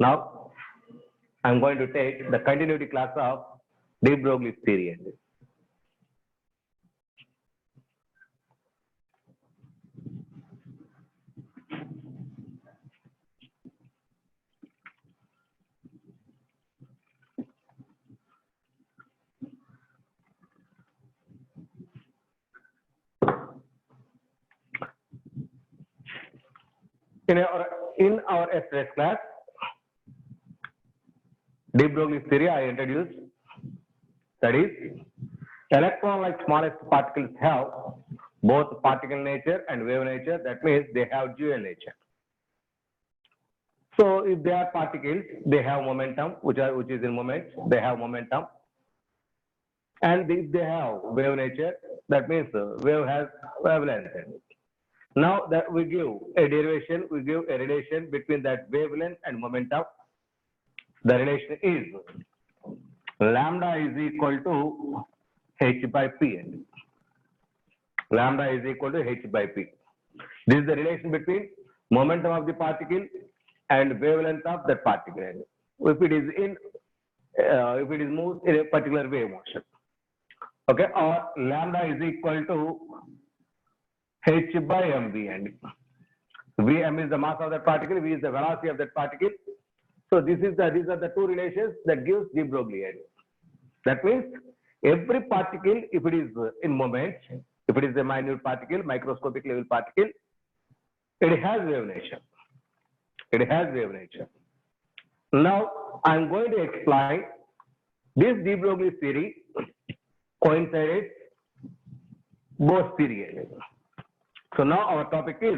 Now, I'm going to take the continuity class of de Broglie's theory. In our yesterday's class, de Broglie's theory I introduced, that is, electron-like smallest particles have both particle nature and wave nature. That means they have dual nature. So if they are particles, they have momentum, which is in moment, they have momentum. And if they have wave nature, that means wave has wavelength. Now that we give a derivation, we give a relation between that wavelength and momentum. The relation is lambda is equal to h by p. Lambda is equal to h by p. This is the relation between momentum of the particle and wavelength of that particle. If it is moved in a particular wave motion, okay, or lambda is equal to h by mv. Vm is the mass of that particle, v is the velocity of that particle. So these are the two relations that gives de Broglie. That means every particle, if it is in moment, if it is a minute particle, microscopic level particle, it has wave nature. It has wave nature. Now I am going to explain this de Broglie theory coincides Bohr's theory. So now our topic is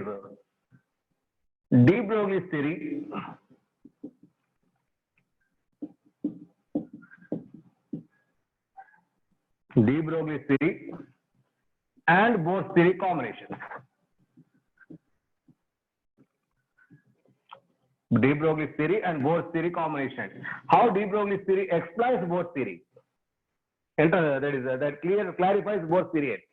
de Broglie's theory de Broglie's theory and Bohr's theory combination. De Broglie's theory and Bohr's theory combination. How de Broglie's theory explains Bohr's theory. That clarifies Bohr's theory.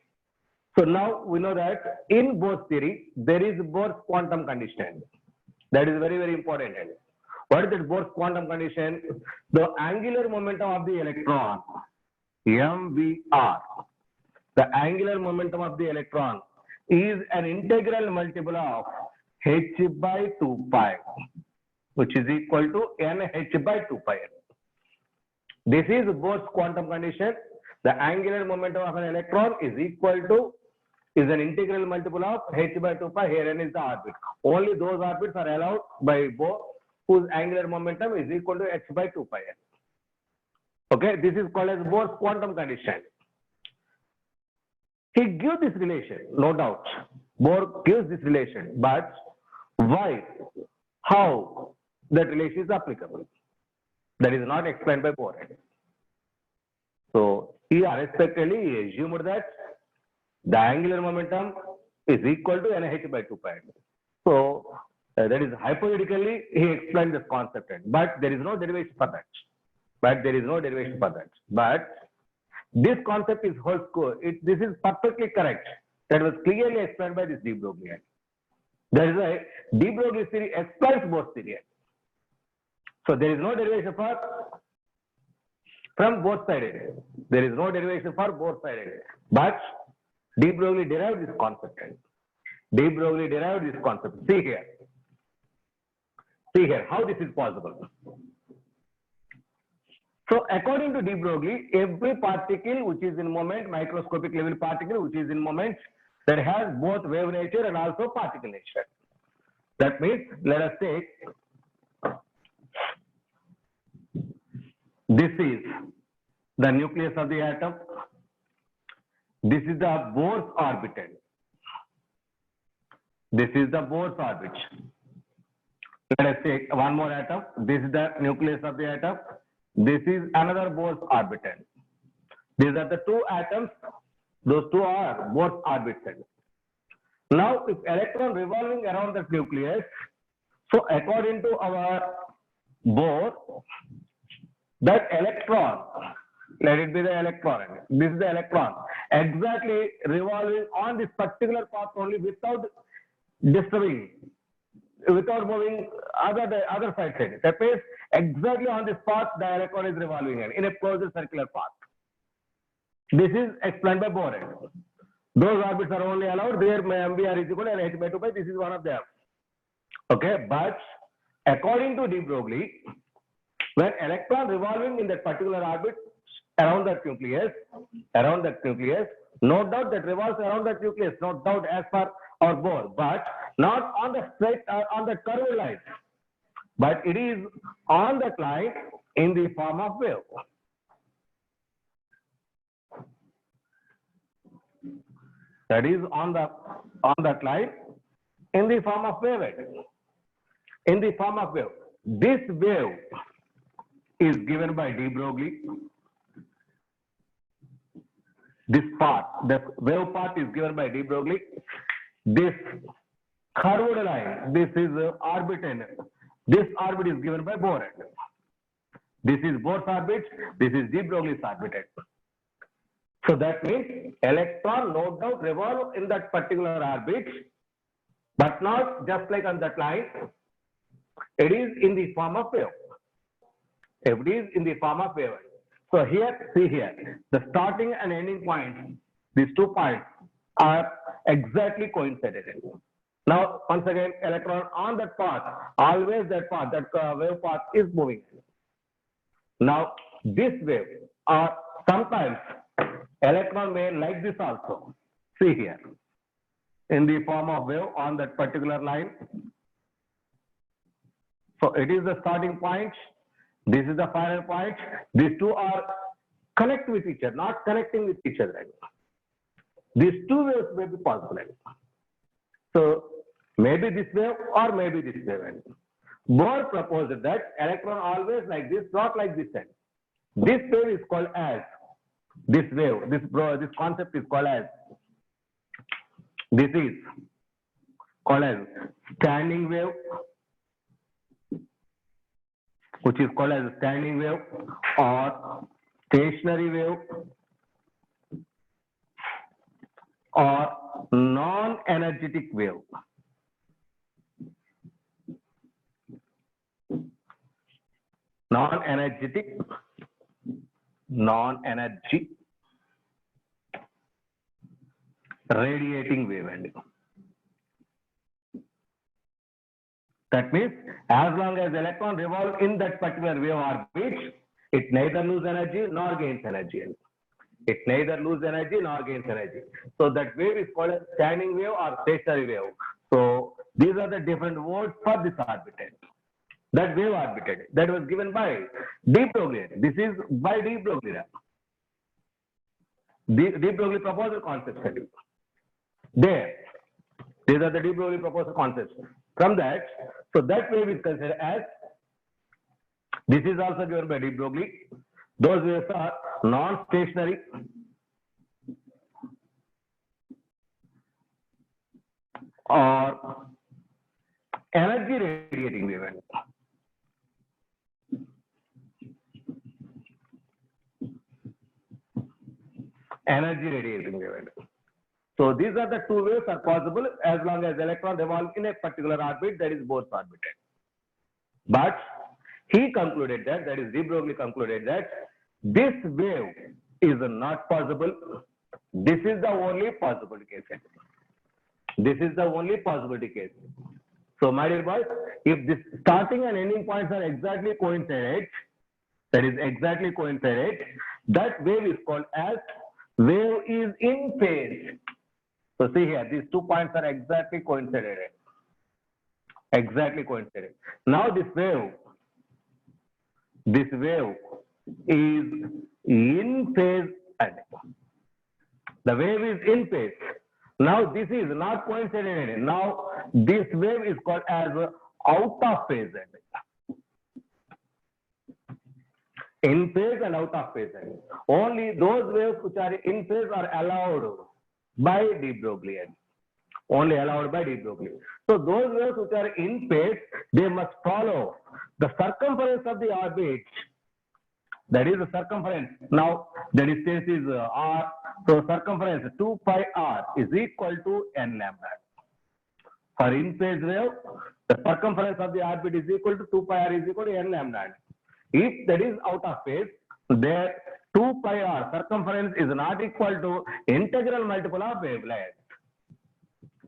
So now we know that in Bohr's theory there is Bohr's quantum condition. That is very, very important. What is that Bohr's quantum condition? The angular momentum of the electron, mvr, the angular momentum of the electron is an integral multiple of h by 2 pi, which is equal to nh by 2 pi. This is Bohr's quantum condition. The angular momentum of an electron is an integral multiple of h by 2 pi. Here n is the orbit. Only those orbits are allowed by Bohr whose angular momentum is equal to h by 2 pi. Okay, this is called as Bohr's quantum condition. He gives this relation, no doubt. Bohr gives this relation, but why, how that relation is applicable? That is not explained by Bohr. So he unexpectedly assumed that the angular momentum is equal to nh by 2 pi. So that is hypothetically he explained this concept, but there is no derivation for that. But this concept is whole score. This is perfectly correct. That was clearly explained by this de Broglie. That is why de Broglie's theory explains Bohr's theory. So there is no derivation from both sides. There is no derivation for both sides. But de Broglie derived this concept. De Broglie derived this concept. See here how this is possible. So according to de Broglie, every particle which is in moment, microscopic level particle which is in moment, that has both wave nature and also particle nature. That means, let us take this is the nucleus of the atom. This is the Bohr's orbital. This is the Bohr's orbit. Let us take one more atom. This is the nucleus of the atom. This is another Bohr's orbital. These are the two atoms. Those two are Bohr's orbitals. Now, if electron revolving around the nucleus, so according to our Bohr, that electron, let it be the electron. This is the electron, exactly revolving on this particular path only without disturbing without moving other side. That means exactly on this path the electron is revolving in a closed circular path. This is explained by Bohr. Those orbits are only allowed there MBR is equal to h by 2 pi. This is one of them. Okay, but according to de Broglie, when electron revolving in that particular orbit around that nucleus, no doubt that revolves around that nucleus, no doubt as per our Bohr, but not on the straight on the curved line, but it is on that line in the form of wave. That is on that line in the form of wave. In the form of wave. This wave is given by de Broglie. This part, the wave part is given by de Broglie. This curved line, this is orbit n. This orbit is given by Bohr. This is Bohr's orbit. This is de Broglie's orbit. So that means electron no doubt revolve in that particular orbit, but not just like on that line. It is in the form of wave. It is in the form of wave. So here, see here, the starting and ending points, these 2 points are exactly coincident. Now, once again, electron on that path, always that path, that wave path is moving. Now, this wave, sometimes electron may like this also. See here, in the form of wave on that particular line. So it is the starting point. This is the final point. These two are connect with each other, not connecting with each other. These two waves may be possible. So maybe this wave or maybe this wave. Bohr proposed that electron always like this, not like this end. This wave is called as this wave. This concept is called as. This is called as standing wave, which is called as standing wave or stationary wave or non-energetic wave. Non-energetic, non-energy radiating wave. That means as long as electron revolve in that particular wave orbit, it neither lose energy nor gains energy. It neither lose energy nor gains energy. So that wave is called a standing wave or stationary wave. So these are the different words for this orbital. That wave orbital that was given by de Broglie. This is by de Broglie. De Broglie proposal concepts. There, these are the de Broglie proposal concepts. From that, so that wave is considered as, this is also given by de Broglie. Those waves are non-stationary or energy radiating wave. Energy radiating wave. So these are the two waves are possible as long as electron revolve in a particular orbit, that is Bohr's orbit. But he concluded that is de Broglie concluded that this wave is not possible. This is the only possibility case. This is the only possibility case. So my dear boys, if this starting and ending points are exactly coincident, that is exactly coincident, that wave is called as wave is in phase. So see here, these 2 points are exactly coincident. Exactly coincident. Now this wave is in phase. The wave is in phase. Now this is not coincident. Now this wave is called as out of phase. In phase and out of phase. Only those waves which are in phase are allowed by de Broglie. Only allowed by de Broglie. So those waves which are in phase, they must follow the circumference of the orbit. That is the circumference. Now the distance is r. So circumference 2 pi r is equal to n lambda. For in phase wave, The circumference of the orbit is equal to 2 pi r is equal to n lambda. If that is out of phase, there 2 pi r circumference is not equal to integral multiple of wavelength.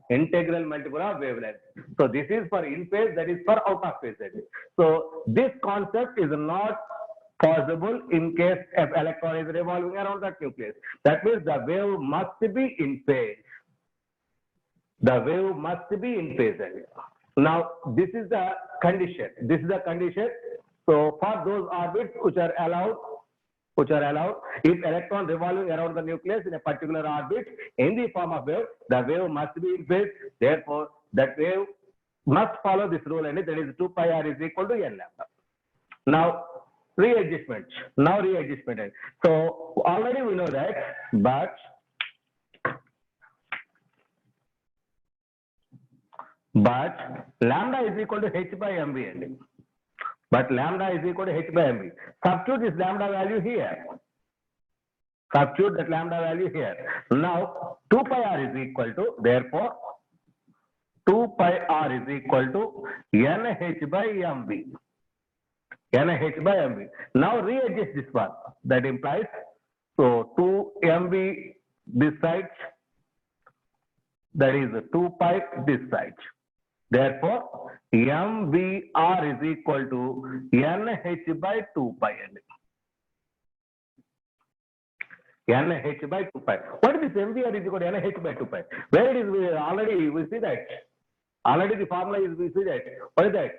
Integral multiple of wavelength. So this is for in phase, that is for out of phase. So this concept is not possible in case if electron is revolving around that nucleus. That means the wave must be in phase. The wave must be in phase. Now this is the condition. This is the condition. So for those orbits which are allowed, if electron revolving around the nucleus in a particular orbit in the form of wave, the wave must be in phase. Therefore, that wave must follow this rule, and that is 2 pi r is equal to n lambda. Now readjustment. Now readjustment. So already we know that, but lambda is equal to h by mv. But lambda is equal to h by mv. Substitute this lambda value here. Substitute that lambda value here. Now 2 pi r is equal to, therefore 2 pi r is equal to nh by mv. nh by mv. Now readjust this one. That implies, so 2 mv this side, that is 2 pi this side. Therefore, mvr is equal to nh by 2 pi n. nh by 2 pi. What is this mvr is equal to nh by 2 pi? Where it is, already we see that. Already the formula is, we see that. What is that?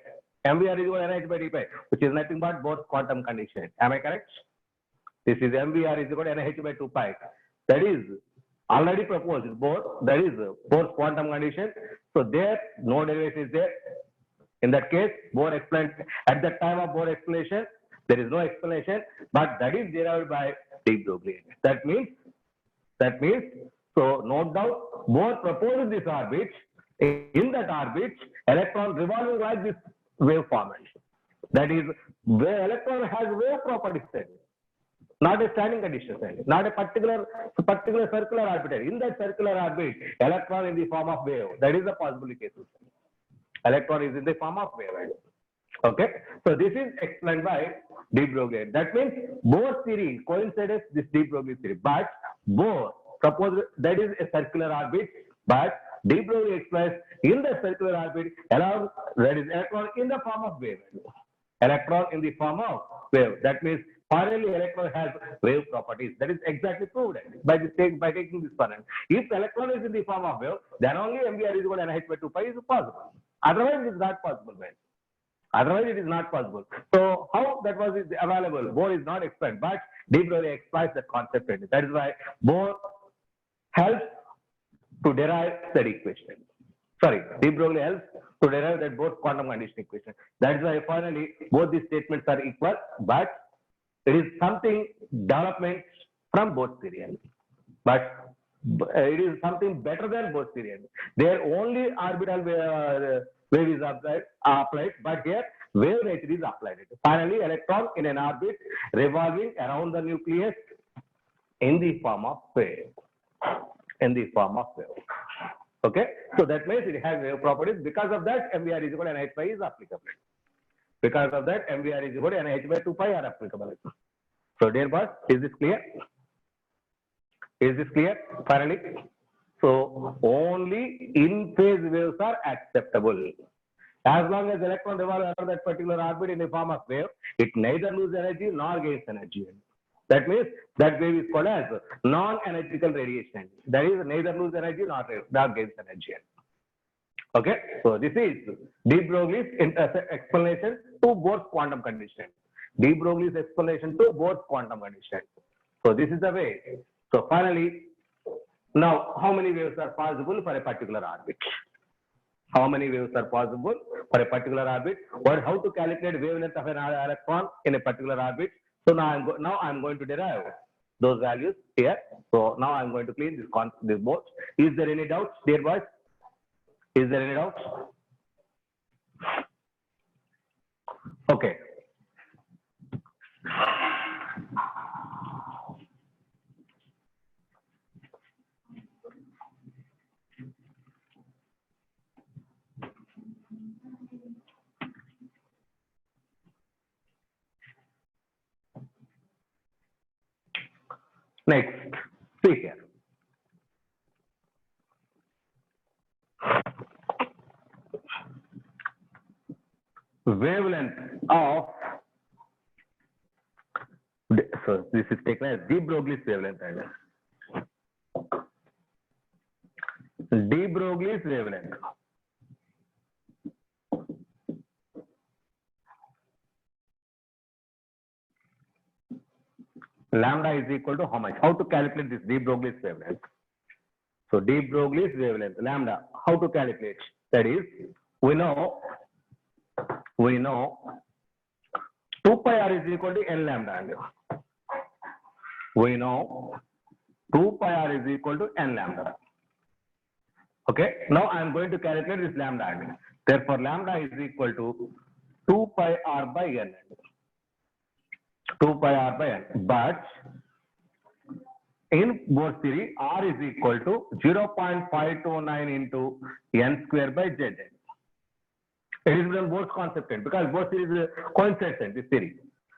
mvr is equal to nh by 2 pi, which is nothing but Bohr's quantum condition. Am I correct? This is mvr is equal to nh by 2 pi. That is already proposed. Bohr, that is Bohr's quantum condition. So there, no derivation is there. In that case, Bohr explained, at the time of Bohr explanation, there is no explanation, but that is derived by de Broglie. That means, so no doubt, Bohr proposed this orbit. In that orbit, electron revolving like this wave formation. That is, where electron has wave properties, not a standing condition, not a particular circular orbiter. In that circular orbit, electron in the form of wave. That is the possible case. Electron is in the form of wave. Okay, so this is explained by de Broglie. That means Bohr's theory coincides this de Broglie theory. But Bohr proposed that is a circular orbit, but de Broglie explains in the circular orbit, allows, that is electron in the form of wave. Electron in the form of wave. That means finally electron has wave properties. That is exactly proved by taking this current. If electron is in the form of wave, then only mvr is equal to nh by 2 pi is possible. Otherwise, it is not possible. Otherwise, it is not possible. So how that was available? Bohr is not explained, but de Broglie explains the concept. That is why Bohr helps to derive that equation. Sorry, de Broglie helps to derive that Bohr's quantum condition equation. That is why finally both these statements are equal, but it is something development from Bohr's theory. But it is something better than Bohr's theory. There only orbital wave is applied, but here wave nature is applied. Finally, electron in an orbit revolving around the nucleus in the form of wave. Okay, so that means it has wave properties. Because of that, mvr is equal to nh by is applicable. Because of that, mvr is equal to nh by 2 pi are applicable. So, dear boss, is this clear? Is this clear? Finally, so only in phase waves are acceptable. As long as electron revolves around that particular orbit in the form of wave, it neither loses energy nor gains energy. That means that wave is called as non-energical radiation. That is, neither lose energy nor gains energy. Okay, so this is de Broglie's explanation to Bohr's quantum condition. De Broglie's explanation to Bohr's quantum condition. So this is the way. So finally, now how many waves are possible for a particular orbit? How many waves are possible for a particular orbit? Or how to calculate wavelength of an electron in a particular orbit? So now I'm going to derive those values here. So now I'm going to clean this board. Is there any doubts, dear boys? Is there any doubts? Okay. Next, see here. Wavelength of, so this is taken as de Broglie's wavelength. De Broglie's wavelength. Lambda is equal to how much? How to calculate this de Broglie's wavelength? So de Broglie's wavelength, lambda, how to calculate? That is, we know 2 pi r is equal to n lambda. We know 2 pi r is equal to n lambda. Okay, now I am going to calculate this lambda. Therefore, lambda is equal to 2 pi r by n. 2 pi r by n. But in Bohr's theory, r is equal to 0.529 into n square by z. It is from Bohr's concept because Bohr's theory is coincident, this theory.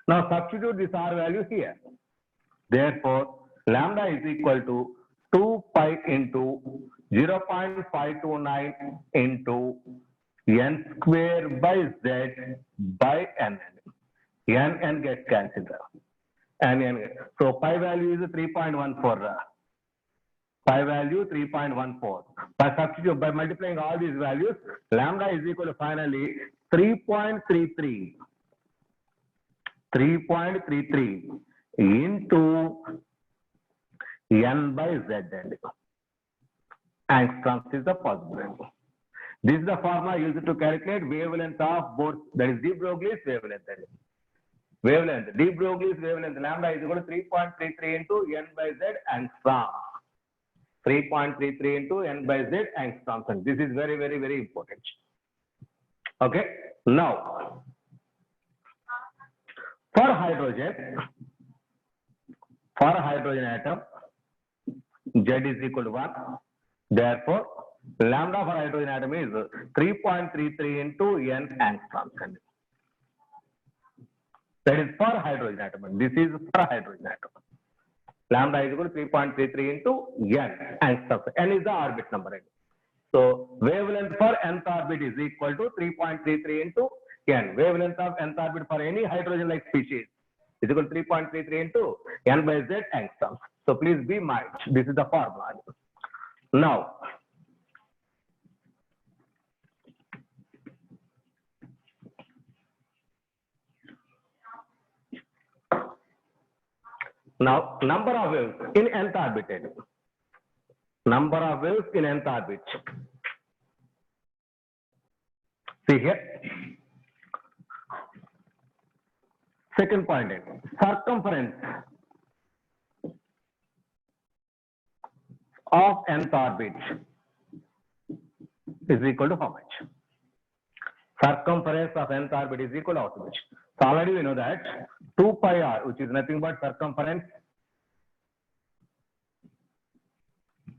Now substitute this r value here. Therefore, lambda is equal to 2 pi into 0.529 into n square by z by n. N gets cancelled. So pi value is 3.14. Pi value 3.14. By multiplying all these values, lambda is equal to finally 3.33. 3.33 into n by z. Angstroms is the possible. This is the formula used to calculate wavelength of Bohr's, that is de Broglie's wavelength. Wavelength, de Broglie's wavelength lambda is equal to 3.33 into n by z angstrom. 3.33 into n by z angstroms. And this is very, very, very important. Okay. Now, for hydrogen atom, z is equal to 1. Therefore, lambda for hydrogen atom is 3.33 into n angstroms. That is for hydrogen atom. This is for hydrogen atom. Lambda is equal to 3.33 into n angstroms. N is the orbit number. So wavelength for nth orbit is equal to 3.33 into n. Wavelength of nth orbit for any hydrogen-like species is equal to 3.33 into n by z angstroms. So please be mind. This is the formula. Now, number of waves in nth orbit. Number of waves in nth orbit. See here. Second point, circumference of nth orbit is equal to how much? Circumference of nth orbit is equal to how much? So already we know that 2 pi r, which is nothing but circumference,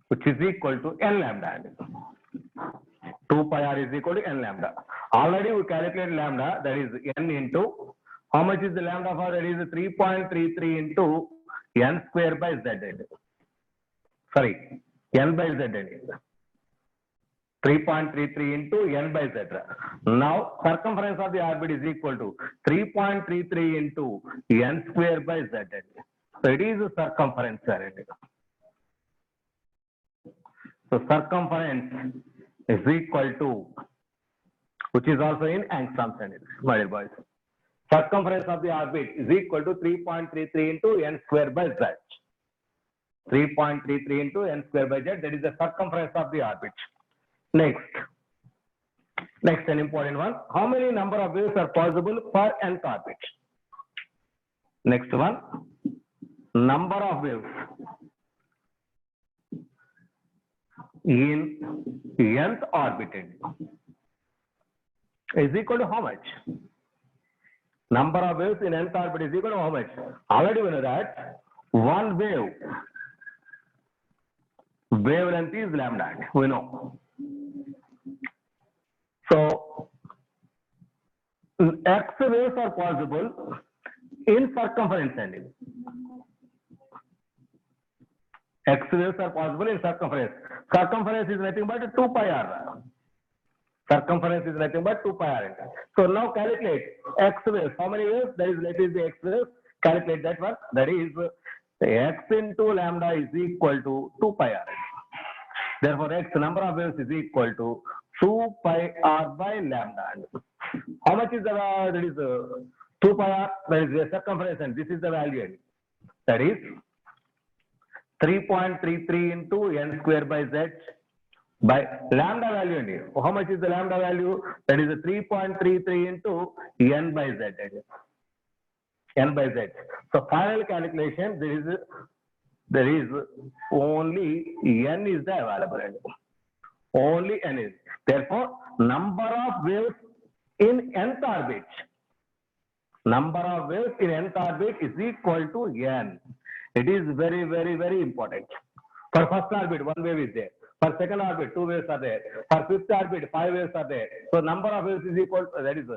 which is equal to n lambda. 2 pi r is equal to n lambda. Already we calculated lambda, that is n into, how much is the lambda for? That is 3.33 into n square by z. Sorry, n by z. 3.33 into n by z. Now, circumference of the orbit is equal to 3.33 into n square by z. So, it is a circumference. So, circumference is equal to, which is also in angstroms, my dear boys. Circumference of the orbit is equal to 3.33 into n square by z. 3.33 into n square by z, that is the circumference of the orbit. Next, an important one. How many number of waves are possible for nth orbit? Next one, number of waves in nth orbit is equal to how much? Number of waves in nth orbit is equal to how much? Already we know that one wavelength is lambda, we know. So, X waves are possible in circumference. X waves are possible in circumference. Circumference is nothing but 2 pi r. Circumference is nothing but 2 pi r. So now calculate X waves. How many waves? That is, let is the X waves. Calculate that one. That is X into lambda is equal to 2 pi r. Therefore, X number of waves is equal to 2 pi r by lambda. How much is the that is 2 pi r? That is the circumference, and this is the value. That is 3.33 into n square by z by lambda value. How much is the lambda value? That is 3.33 into n by z. N by z. So final calculation, there is only n is the available. Only n is. Therefore, number of waves in nth orbit. Number of waves in nth orbit is equal to n. It is very, very, very important. For first orbit, 1 wave is there. For second orbit, 2 waves are there. For fifth orbit, 5 waves are there. So number of waves is equal to, that is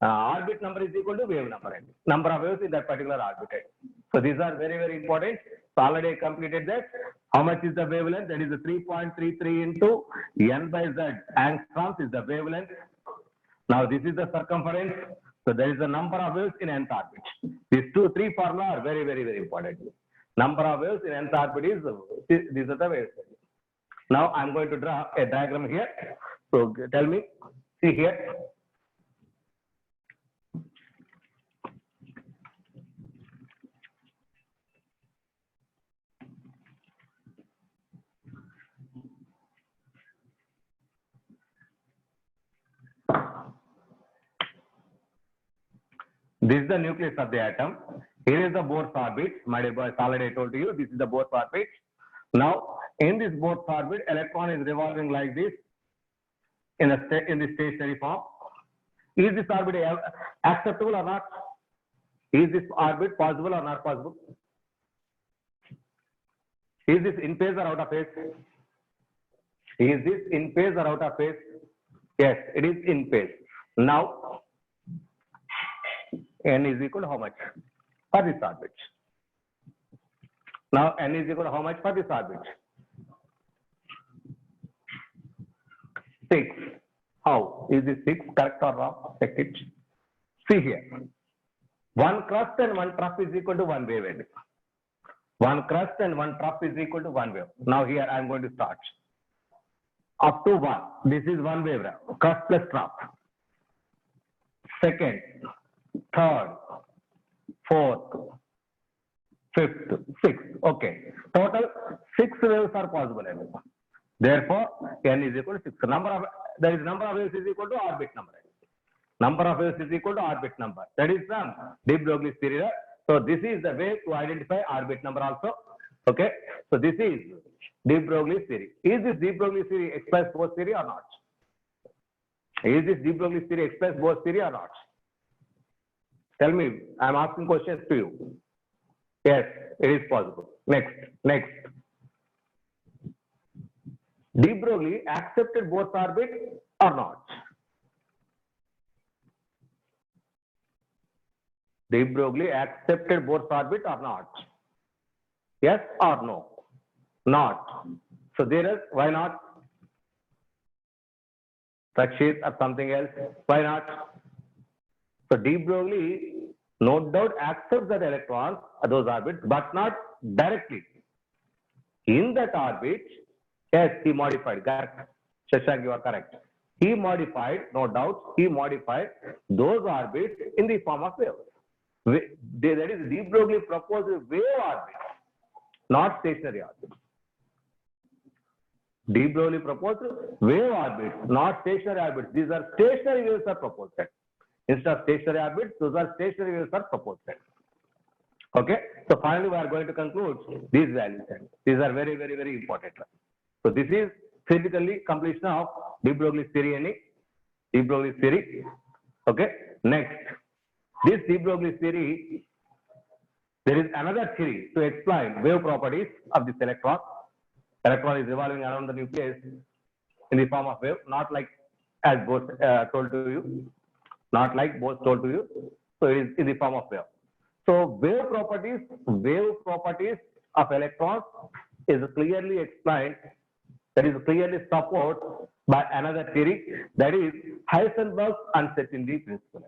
orbit number is equal to wave number. Number of waves in that particular orbit. So these are very, very important. So already I completed that. How much is the wavelength? That is 3.33 into n by z angstroms is the wavelength. Now this is the circumference. So there is the number of waves in nth orbit. These 3 formula are very, very, very important. Number of waves in nth orbit is, these are the waves. Now I am going to draw a diagram here. So tell me, see here. This is the nucleus of the atom. Here is the Bohr's orbit. My dear boys, already I told you, this is the Bohr's orbit. Now, in this Bohr's orbit, electron is revolving like this in the stationary form. Is this orbit acceptable or not? Is this orbit possible or not possible? Is this in phase or out of phase? Is this in phase or out of phase? Yes, it is in phase. Now, n is equal to how much? For this orbit. Now, n is equal to how much for this orbit? 6. How? Is this 6 correct or wrong? Check it. See here. One crust and one trough is equal to one wave. One crust and one trough is equal to one wave. Now here I am going to start. Up to 1. This is one wave. Crust plus trough. Second, third, fourth, fifth, sixth. Okay. Total 6 waves are possible. Therefore, n is equal to 6. Number of waves is equal to orbit number. Number of waves is equal to orbit number. That is from de Broglie's theory. So this is the way to identify orbit number also. Okay. So this is de Broglie's theory. Is this de Broglie's theory express Bohr's theory or not? Is this de Broglie's theory express Bohr's theory or not? Tell me. I am asking questions to you. Yes, it is possible. Next. De Broglie accepted Bohr's orbit or not? De Broglie accepted Bohr's orbit or not? Yes or no? Not. So there is, why not? Rakshit or something else? Why not? So de Broglie no doubt accepts that electrons are those orbits, but not directly. In that orbit, yes, he modified. Correct. Shashank, you are correct. He modified, no doubt, he modified those orbits in the form of waves. That is, de Broglie proposed wave orbits, not stationary orbits. De Broglie proposed wave orbits, not stationary orbits. These are stationary waves are proposed. Instead of stationary orbits, those are stationary waves are proposed. Okay. So finally, we are going to conclude these values. These are very, very, very important. So this is physically completion of de Broglie's theory. De Broglie's theory. Okay. Next, this de Broglie's theory, there is another theory to explain wave properties of this electron. Electron is revolving around the nucleus in the form of wave, not like as Bohr told to you, not like Bohr told to you. So it is in the form of wave. So wave properties of electrons is clearly explained, that is clearly supported by another theory, that is Heisenberg's uncertainty principle.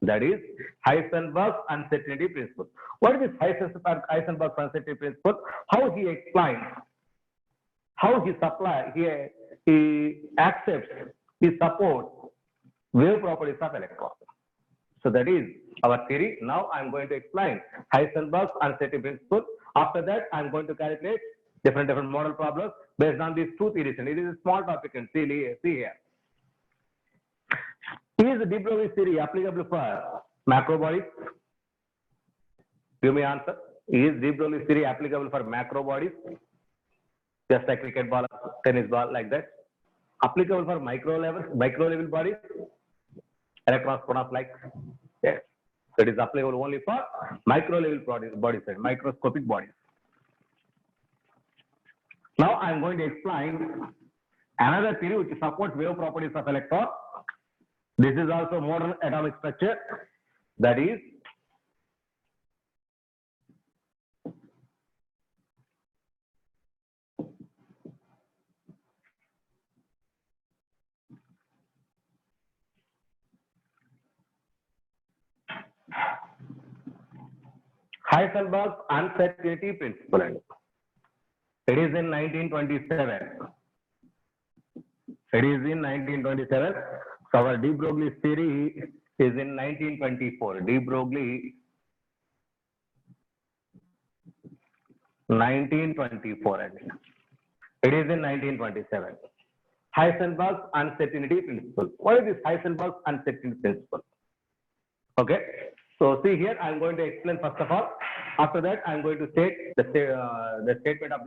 That is Heisenberg's uncertainty principle. What is this Heisenberg's uncertainty principle? How he explains, how he accepts, he supports wave properties of electrons. So that is our theory. Now I am going to explain Heisenberg's uncertainty principle. After that, I am going to calculate different model problems based on these two theories. And it is a small topic, and see here. Is de Broglie's theory applicable for macro bodies? Give me answer. Is de Broglie's theory applicable for macro bodies? Just like cricket ball, tennis ball, like that. Applicable for micro level bodies? Electrons, protons, like? Yes. It is applicable only for micro level bodies and microscopic bodies. Now I am going to explain another theory which supports wave properties of electron. This is also modern atomic structure, that is Heisenberg's uncertainty principle. It is in 1927. It is in 1927. So our de Broglie's theory is in 1924. De Broglie 1924. It is in 1927. Heisenberg's uncertainty principle. What is this Heisenberg's uncertainty principle? Okay. So see here, I am going to explain first of all. After that, I am going to state the statement of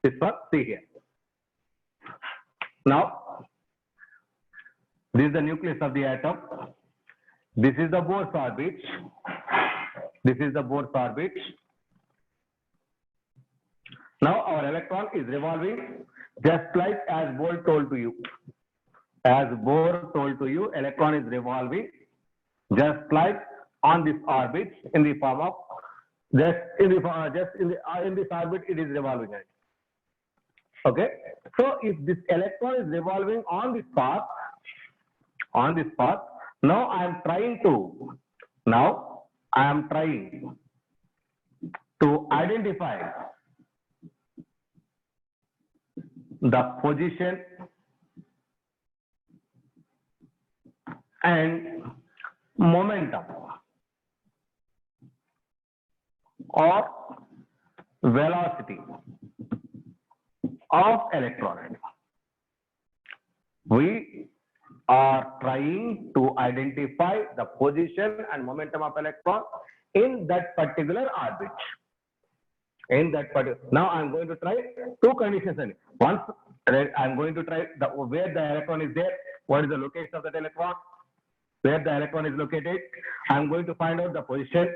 this one. See here. Now, this is the nucleus of the atom. This is the Bohr's orbit. This is the Bohr's orbit. Now our electron is revolving just like as Bohr told to you. As Bohr told to you, electron is revolving just like on this orbit in the form of in this orbit it is revolving. Okay. So if this electron is revolving on this path, now I am trying to identify the position and momentum or velocity of electron. We are trying to identify the position and momentum of electron in that particular orbit. Now I am going to try two conditions. Once I am going to try where the electron is there, what is the location of that electron, where the electron is located. I am going to find out the position,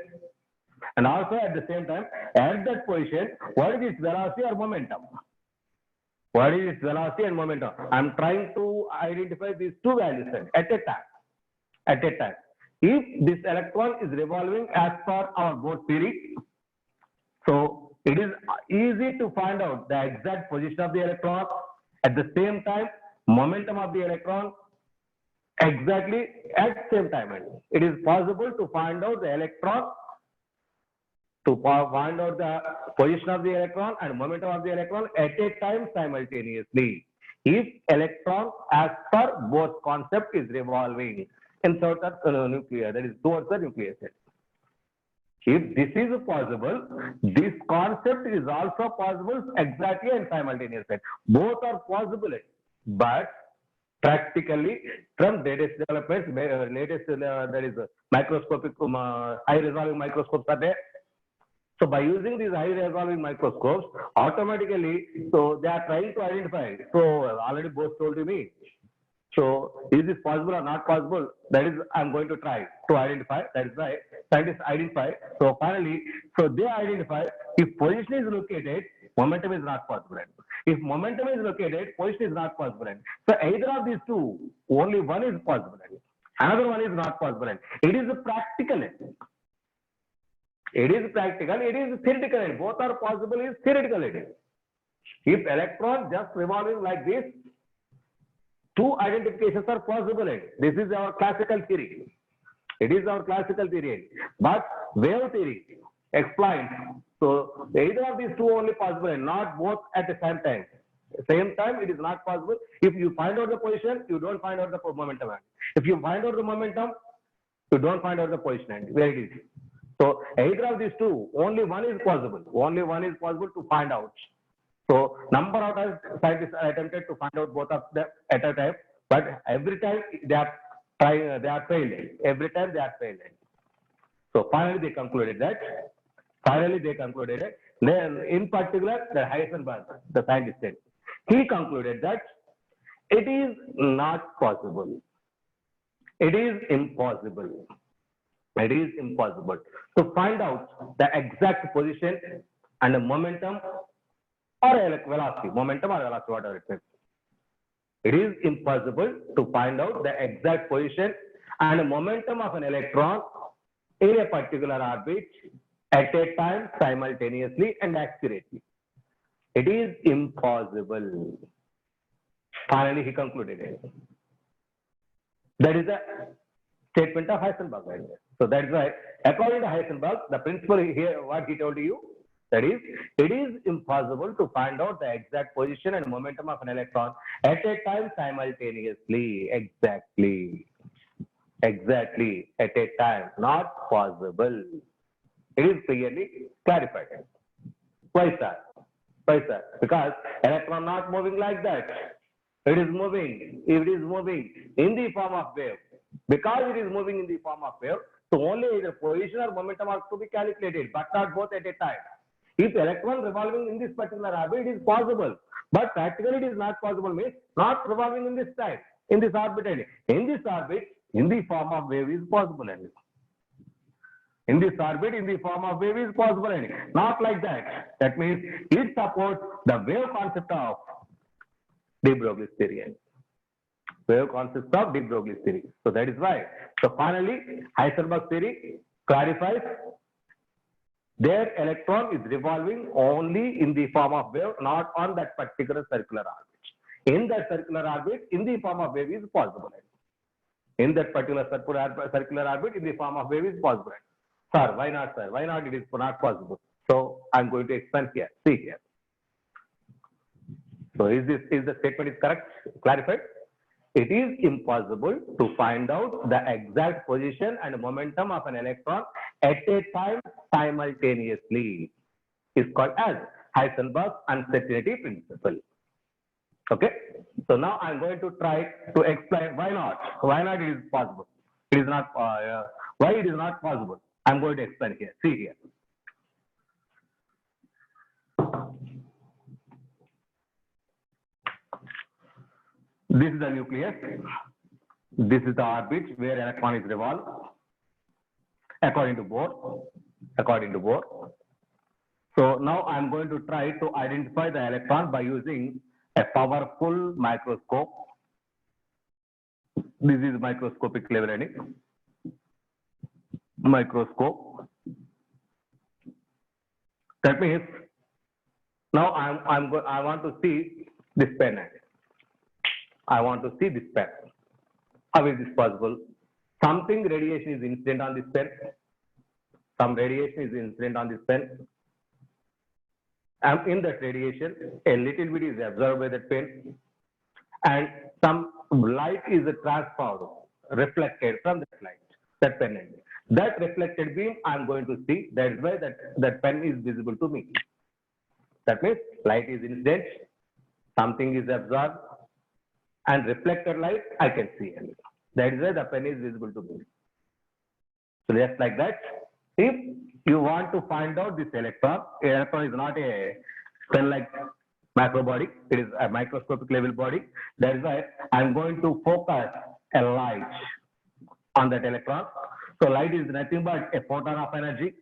and also at the same time, at that position, what is its velocity or momentum? What is its velocity and momentum? I am trying to identify these two values at a time. If this electron is revolving as per our Bohr theory, so it is easy to find out the exact position of the electron. At the same time, momentum of the electron exactly at the same time. It is possible to find out the electron, to find out the position of the electron and momentum of the electron at a time simultaneously. If electron, as per Bohr's concept, is revolving inside the nucleus, that is towards the nucleus. If this is possible, this concept is also possible exactly and simultaneously. Both are possible, but practically from latest developments, there is a microscopic, high resolving microscopes are there. So by using these high resolving microscopes, automatically, so they are trying to identify. So already Bohr told me. So is this possible or not possible? That is, I am going to try to identify. That is why scientists identify. So finally, so they identify if position is located, momentum is not possible. If momentum is located, position is not possible. So either of these two, only one is possible. Another one is not possible. It is practical. It is practical, it is theoretical. Both are possible is theoretical. It is. If electron just revolving like this, two identifications are possible. This is our classical theory. It is our classical theory. But wave theory explains. So either of these two only possible and not both at the same time. Same time, it is not possible. If you find out the position, you don't find out the momentum. If you find out the momentum, you don't find out the position. Where it is. So either of these two, only one is possible. Only one is possible to find out. So number of times scientists attempted to find out both of them at a time, but every time they are failed. Every time they are failed. So finally they concluded that. Then in particular, the Heisenberg, the scientist said, he concluded that it is not possible. It is impossible. It is impossible to find out the exact position and the momentum or velocity, momentum or velocity, whatever it is. It is impossible to find out the exact position and momentum of an electron in a particular orbit at a time simultaneously and accurately. It is impossible. Finally, he concluded it. That is a statement of Heisenberg. So that is why, according to Heisenberg, the principle here, what he told you, that is, it is impossible to find out the exact position and momentum of an electron at a time simultaneously. Exactly at a time. Not possible. It is clearly clarified. Why, sir? Because electron not moving like that. It is moving. It is moving in the form of wave. Because it is moving in the form of wave, so only either position or momentum are to be calculated, but not both at a time. If electron revolving in this particular orbit, it is possible, but practically it is not possible. Means not revolving in this time, in this orbit. In this orbit, in the form of wave is possible. In this orbit, in the form of wave is possible. Not like that. That means it supports the wave concept of de Broglie's theory. Wave concept of de Broglie's theory. So that is why. So finally, Heisenberg's theory clarifies their electron is revolving only in the form of wave, not on that particular circular orbit. In that circular orbit, in the form of wave is possible. In that particular circular orbit, in the form of wave is possible. Sir, why not, sir? Why not? It is not possible. So I'm going to explain here. See here. So is the statement is correct? Clarified? It is impossible to find out the exact position and momentum of an electron at a time simultaneously. It's called as Heisenberg's uncertainty principle. Okay. So now I'm going to try to explain why not. Why not it is possible. It is not. Why it is not possible. I'm going to explain here. See here. This is the nucleus. This is the orbit where electron is revolved. According to Bohr. So now I'm going to try to identify the electron by using a powerful microscope. This is microscopic level. Microscope. That means now I want to see this pen. I want to see this pen. How is this possible? Something radiation is incident on this pen. Some radiation is incident on this pen. And in that radiation, a little bit is absorbed by that pen. And some light is transferred, reflected from that light, that pen. That reflected beam I am going to see. That is why that pen is visible to me. That means light is incident, something is absorbed, and reflected light I can see. That is why the pen is visible to me. So just like that, if you want to find out this electron is not a pen-like macro body, it is a microscopic level body. That is why I am going to focus a light on that electron. So light is nothing but a photon of energy,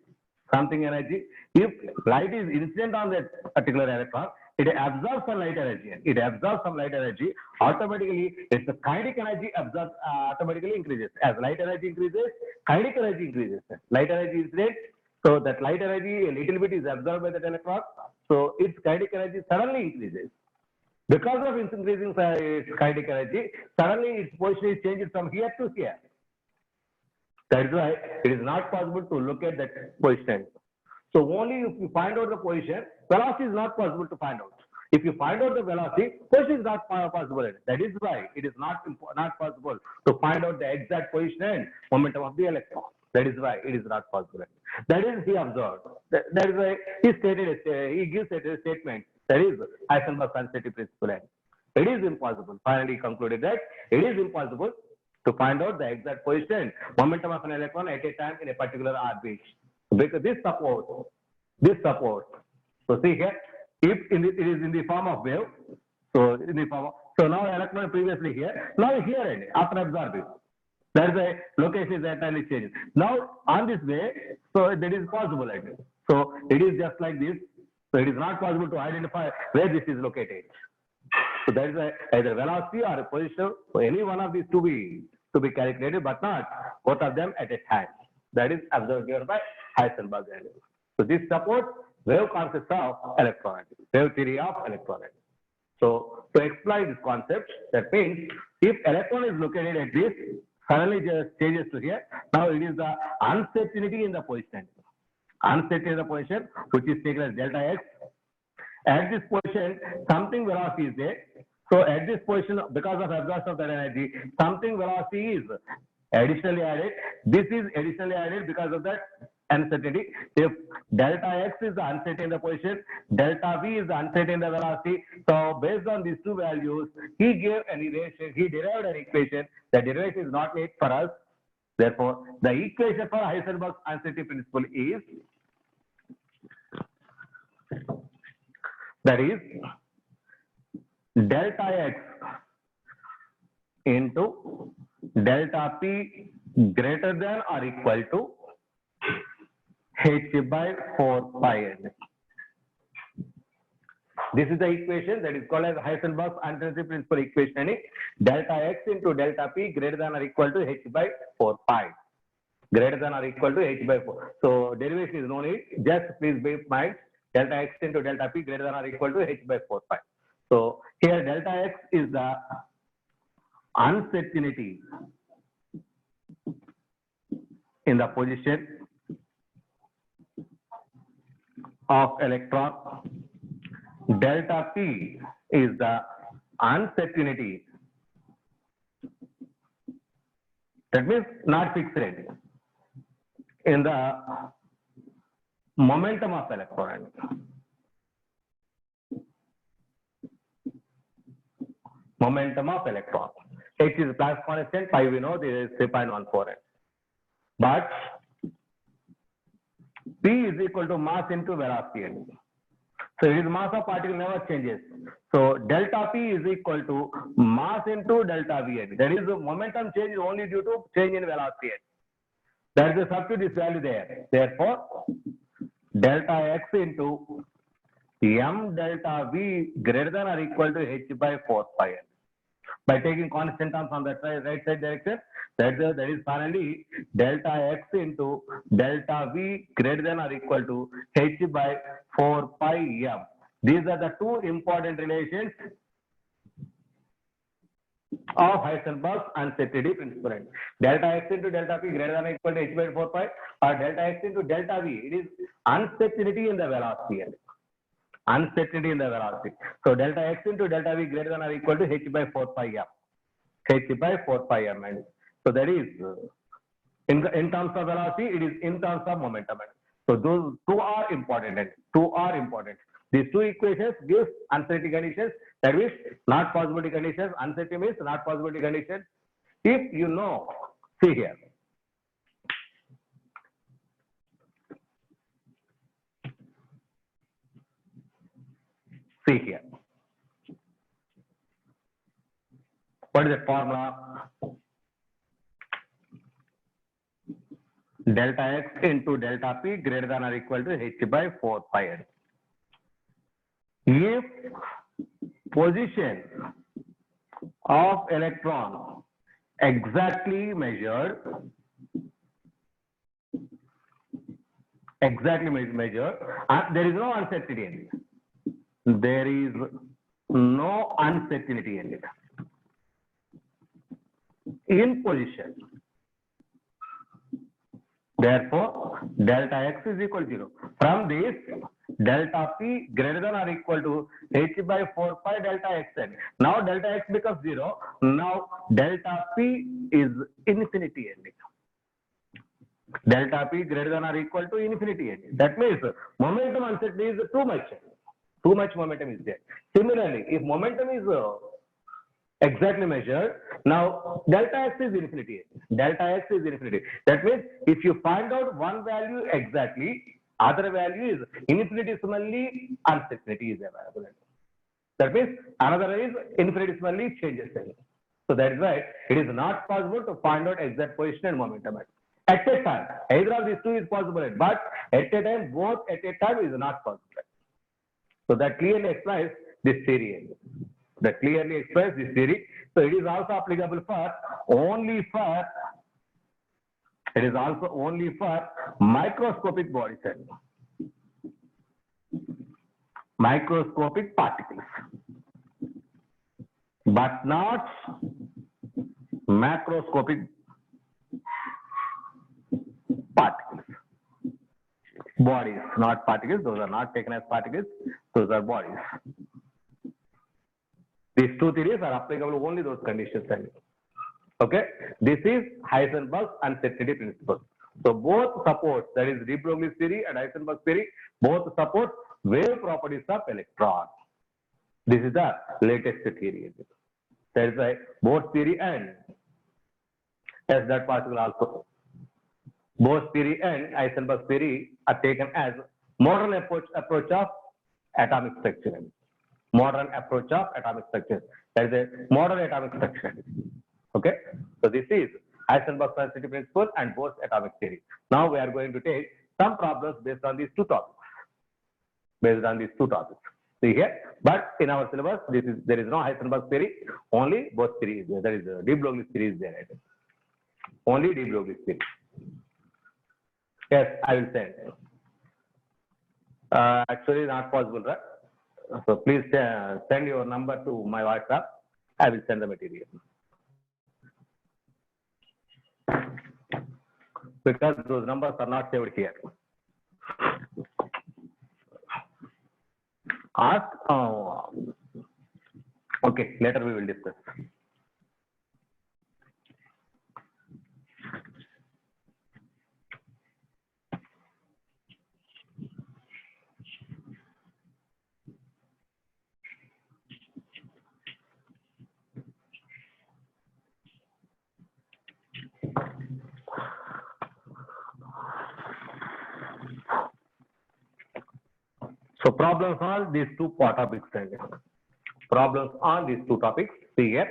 something energy. If light is incident on that particular electron, it absorbs some light energy. Automatically, its kinetic energy automatically increases. As light energy increases, kinetic energy increases. Light energy incident, So that light energy a little bit is absorbed by that electron. So its kinetic energy suddenly increases. Because of increasing its kinetic energy, suddenly its position is changed from here to here. That is why it is not possible to look at that position. So only if you find out the position, velocity is not possible to find out. If you find out the velocity, position is not possible. That is why it is not possible to find out the exact position and momentum of the electron. That is why it is not possible. That is he observed. That is why he stated he gives a statement. That is Heisenberg's uncertainty principle. It is impossible. Finally, he concluded that it is impossible to find out the exact position momentum of an electron at a time in a particular orbit. Because this support. So see here, if it is in the form of wave, so in the form of, so now electron previously here, now here and after absorbing. That is the location is entirely changed. Now on this way, so that is possible. So it is just like this. So it is not possible to identify where this is located. So that is either velocity or a position. So any one of these to be calculated, but not both of them at a time. That is observed here by Heisenberg. So this supports wave concept of electronetics, wave theory of electronetics. So to explain this concept, that means if electron is located at this, suddenly just changes to here. Now it is the uncertainty in the position. Uncertainty in the position, which is taken as delta x. At this position, something velocity is there. So at this position, because of absorption of that energy, something velocity is additionally added. This is additionally added because of that uncertainty. If delta x is the uncertainty in the position, delta v is the uncertainty in the velocity. So based on these two values, he gave an equation, he derived an equation. The derivation is not made for us. Therefore, the equation for Heisenberg's uncertainty principle is, that is delta x into delta p greater than or equal to h by 4 pi n. This is the equation that is called as Heisenberg's uncertainty principle equation. Delta x into delta p greater than or equal to h by 4 pi. Greater than or equal to h by 4. So derivation is no need. Just please bear in mind delta x into delta p greater than or equal to h by 4 pi. So here delta x is the uncertainty in the position of electron. Delta p is the uncertainty. That means not fixed rate in the momentum of electron. Momentum of electron. H is Planck's constant, pi we know this is 3.14. But P is equal to mass into velocity. So his mass of particle never changes. So delta P is equal to mass into delta V. That is the momentum change is only due to change in velocity. That is the substitute this value there. Therefore, delta x into m delta V greater than or equal to h by 4 pi n. By taking constant terms on the right side direction, that is finally delta x into delta V greater than or equal to h by 4 pi m. These are the two important relations of Heisenberg's uncertainty principle. Delta x into delta P greater than or equal to h by 4 pi, or delta x into delta V. It is uncertainty in the velocity. Uncertainty in the velocity. So delta x into delta V greater than or equal to h by 4 pi m. H by 4 pi m. And so that is in terms of velocity, it is in terms of momentum. So those two are important. These two equations give uncertainty conditions. That means not possibility conditions. Uncertainty means not possibility conditions. If you know, see here. See here. What is the formula? Delta x into delta p greater than or equal to h by 4 pi n. If position of electron exactly measured exactly measured, and there is no uncertainty in it. There is no uncertainty in it. In position. Therefore, delta x is equal to 0. From this, delta p greater than or equal to h by 4 pi delta xn. Now delta x becomes 0. Now delta p is infinity ending. Delta p greater than or equal to infinity ending. That means momentum uncertainty is too much. Too much momentum is there. Similarly, if momentum is exactly measured, now delta x is infinity. Delta x is infinity. That means if you find out one value exactly, other value is infinitesimally uncertainty is available. That means another is infinitesimally changes. So that is why it is not possible to find out exact position and momentum at a time. Either of these two is possible, but at a time, both at a time is not possible. So that clearly explains this theory. That clearly explains this theory. So it is also applicable for only microscopic bodies and microscopic particles, but not macroscopic particles. Bodies, not particles. Those are not taken as particles. Those are bodies. These two theories are applicable only those conditions. Okay, this is Heisenberg's uncertainty principle. So both support, that is de Broglie's theory and Heisenberg's theory, both support wave properties of electron. This is the latest theory. That is why both theory and as that particle also, both theory and Heisenberg's theory are taken as modern approach of atomic structure. Modern approach of atomic structure. That is a modern atomic structure. Okay, so this is Heisenberg's uncertainty principle and Bohr's atomic theory. Now we are going to take some problems based on these two topics. See here, but in our syllabus, there is no Heisenberg theory, only Bohr's theory is there. There is de Broglie's theory is there. Only de Broglie's theory. Yes, I will send. Actually, not possible, right? So please send your number to my WhatsApp. I will send the material. Because those numbers are not saved here. Ask. Okay, later we will discuss. So problems on these two topics. Problems on these two topics. See here.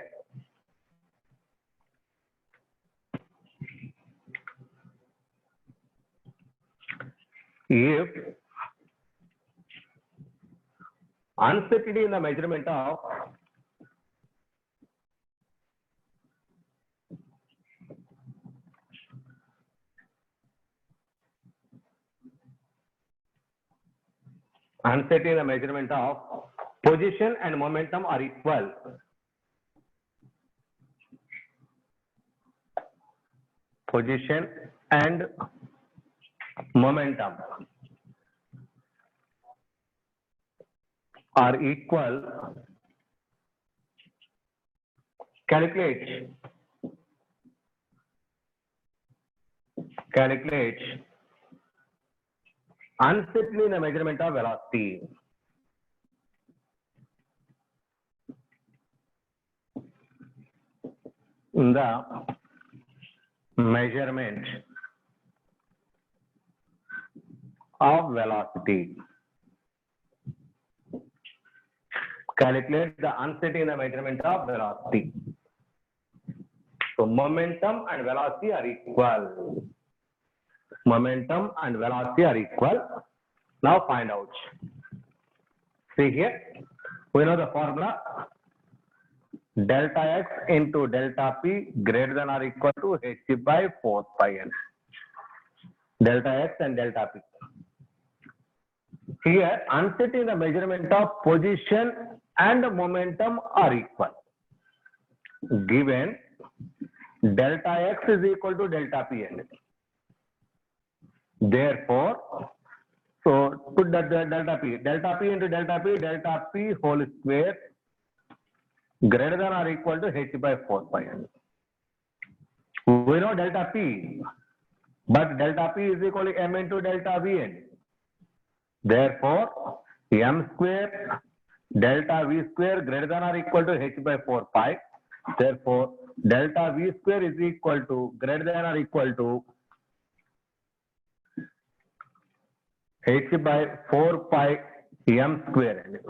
If uncertainty in the measurement of position and momentum are equal. Position and momentum are equal. Calculate uncertainty in the measurement of velocity. In the measurement of velocity. Calculate the uncertainty in the measurement of velocity. So momentum and velocity are equal. Momentum and velocity are equal. Now find out. See here, we know the formula. Delta x into delta p greater than or equal to h by 4 pi n. Delta x and delta p. Here, uncertainty in the measurement of position and momentum are equal. Given delta x is equal to delta p n. Therefore, so put that delta p into delta p whole square greater than or equal to h by 4 pi n. We know delta p, but delta p is equal to m into delta vn. Therefore, m square delta v square greater than or equal to h by 4 pi. Therefore, delta v square is equal to greater than or equal to h by 4 pi m square.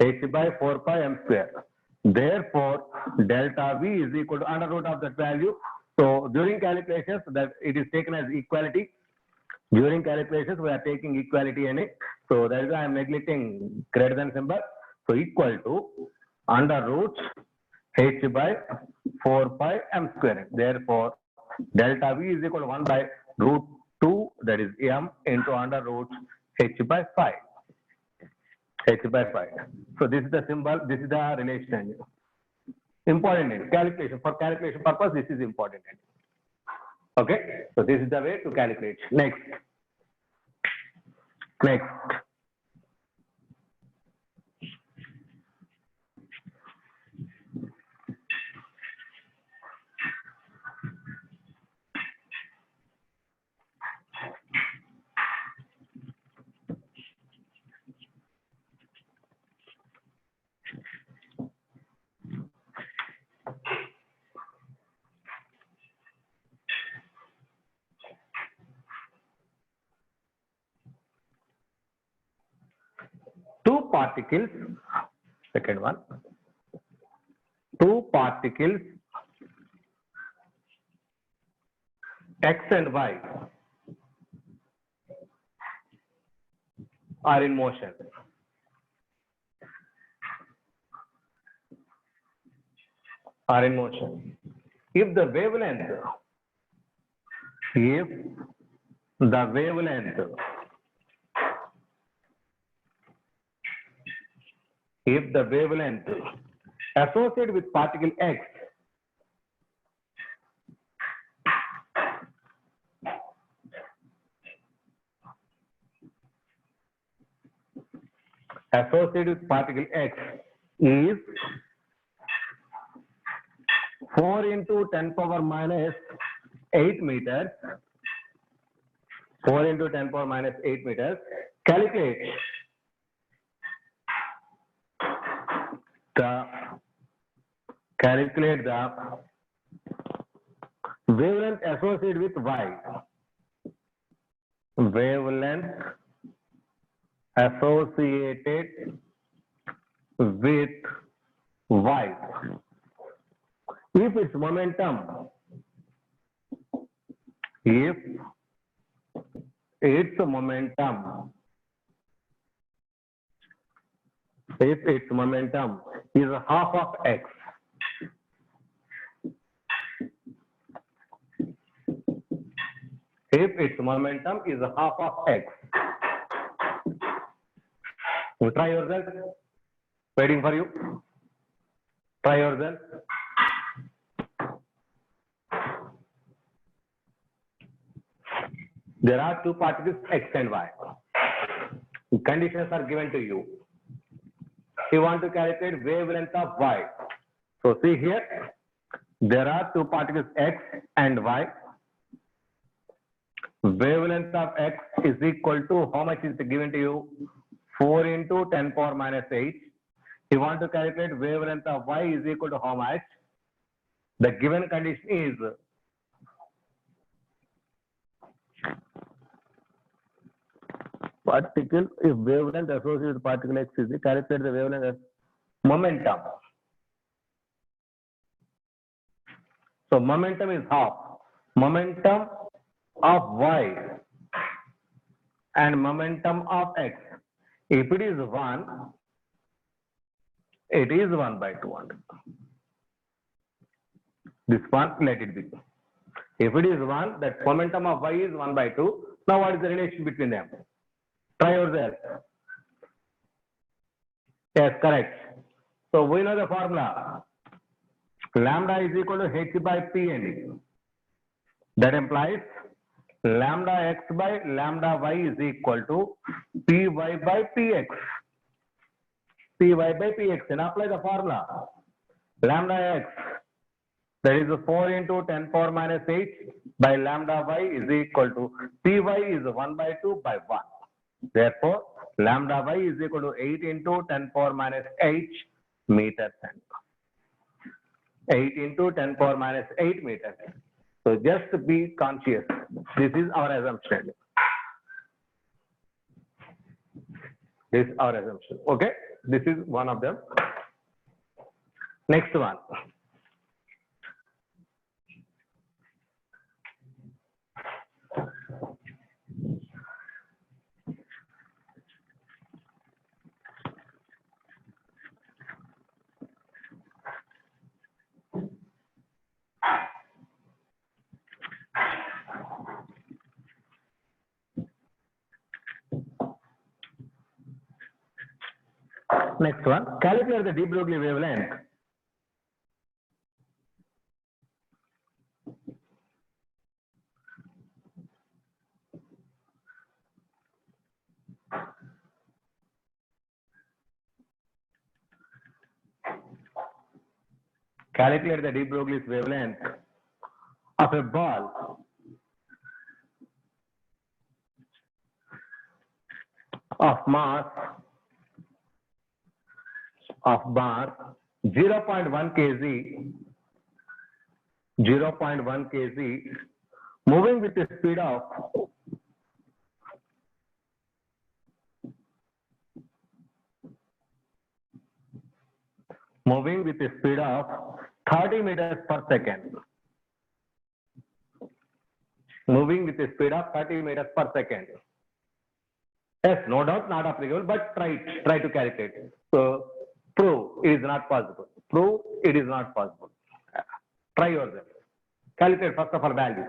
H by 4 pi m square. Therefore, delta v is equal to under root of that value. So during calculations, that it is taken as equality. During calculations, we are taking equality in it. So that is why I am neglecting greater than symbol. So equal to under root h by 4 pi m square. Therefore, delta v is equal to 1 by root 2, that is m into under root h by 5. H by 5. So this is the symbol, this is the relation. Important in calculation. For calculation purpose, this is important. Okay. So this is the way to calculate. Next. Two particles, second one, two particles x and y are in motion. If the wavelength associated with particle x is 4 into 10 power minus 8 meters, 4 into 10 power minus 8 meters, calculate the wavelength associated with y. Wavelength associated with y. If its momentum is half of x, so try yourself. Waiting for you. Try yourself. There are two particles x and y. Conditions are given to you. You want to calculate wavelength of y. So see here, there are two particles x and y. Wavelength of x is equal to how much is given to you? 4 into 10 power minus 8. You want to calculate wavelength of y is equal to how much? The given condition is particle, if wavelength associated with particle x is calculate the wavelength as momentum. So momentum is half. Momentum of y and momentum of x. If it is 1, it is 1 by 200. This one, let it be. If it is 1, that momentum of y is 1 by 2. Now what is the relation between them? Try yourself. Yes, correct. So we know the formula. Lambda is equal to h by p and that implies lambda x by lambda y is equal to py by px. Py by px, and apply the formula. Lambda x, that is 4 into 10 power minus 8 by lambda y is equal to py is 1 by 2 by 1. Therefore, lambda y is equal to 8 into 10 power minus 8 meters. 8 into 10 power minus 8 meters. So just be conscious. This is our assumption. This is our assumption. Okay. This is one of them. Next one. Next one, calculate the de Broglie wavelength. Calculate the de Broglie's wavelength of a ball of mass 0.1 kg, 0.1 kg, moving with a speed of 30 meters per second. Moving with a speed of 30 meters per second. Yes, no doubt not applicable, but try to calculate. So prove it is not possible. Prove it is not possible. Try yourself. Calculate first of all value.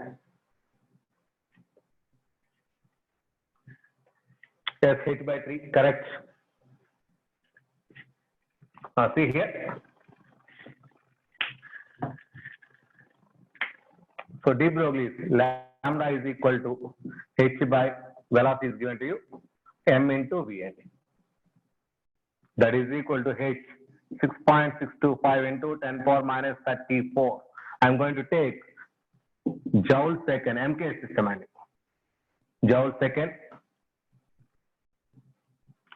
Yes, h by 3, correct. See here. So de Broglie's lambda is equal to h by velocity is given to you m into Vn. That is equal to h 6.625 into 10 power minus 34. I'm going to take joule second, MK systematic. Joule second